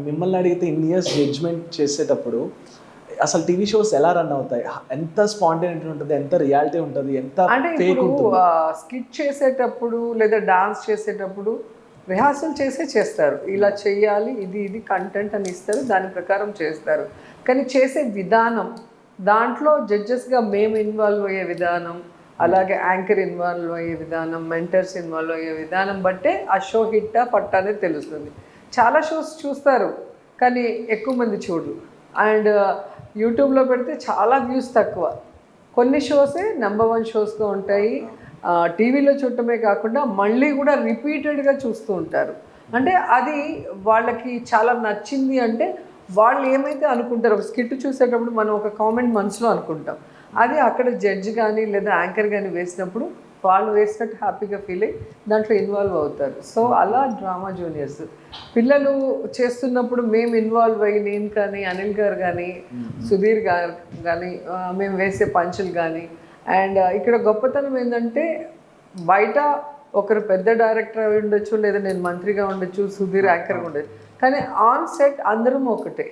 మిమ్మల్ని అడిగితే ఇన్ని ఇయర్స్ జడ్జ్మెంట్ చేసేటప్పుడు అసలు టీవీ షోస్ ఎలా రన్ అవుతాయి, ఎంత స్పాంటేనిటీ ఉంటుంది, ఎంత రియాలిటీ ఉంటుంది, ఎంత అంటే ఫేక్ ఇప్పుడు ఉంటుంది? స్కిట్ చేసేటప్పుడు లేదా డాన్స్ చేసేటప్పుడు రిహార్సల్ చేస్తారు, ఇలా చెయ్యాలి, ఇది కంటెంట్ అని ఇస్తారు, దాని ప్రకారం చేస్తారు. కానీ చేసే విధానం, దాంట్లో జడ్జెస్గా మేము ఇన్వాల్వ్ అయ్యే విధానం, అలాగే యాంకర్ ఇన్వాల్వ్ అయ్యే విధానం, మెంటర్స్ ఇన్వాల్వ్ అయ్యే విధానం బట్టే ఆ షో హిట్టా పట్టా అనేది తెలుస్తుంది. చాలా షోస్ చూస్తారు కానీ ఎక్కువ మంది చూడరు. అండ్ యూట్యూబ్లో పెడితే చాలా వ్యూస్ తక్కువ. కొన్ని షోసే నెంబర్ 1 షోస్గా ఉంటాయి. టీవీలో చూడటమే కాకుండా మళ్ళీ కూడా రిపీటెడ్గా చూస్తూ ఉంటారు. అంటే అది వాళ్ళకి చాలా నచ్చింది. అంటే వాళ్ళు ఏమైతే అనుకుంటారో, ఒక స్కిట్ చూసేటప్పుడు మనం ఒక కామెంట్ మనసులో అనుకుంటాం, అది అక్కడ జడ్జ్ కానీ లేదా యాంకర్ కానీ వేసినప్పుడు వాళ్ళు వేసినట్టు హ్యాపీగా ఫీల్ అయ్యి దాంట్లో ఇన్వాల్వ్ అవుతారు. సో అలా డ్రామా జూనియర్స్ పిల్లలు చేస్తున్నప్పుడు మేము ఇన్వాల్వ్ అయ్యి, నేను కానీ అనిల్ గారు కానీ సుధీర్ గారు కానీ మేము వేసే పంచులు కానీ. అండ్ ఇక్కడ గొప్పతనం ఏంటంటే, బయట ఒకరు పెద్ద డైరెక్టర్ అయి ఉండొచ్చు, లేదా నేను మంత్రిగా ఉండొచ్చు, సుధీర్ యాంకర్గా ఉండొచ్చు, కానీ ఆన్ సెట్ అందరం ఒకటే.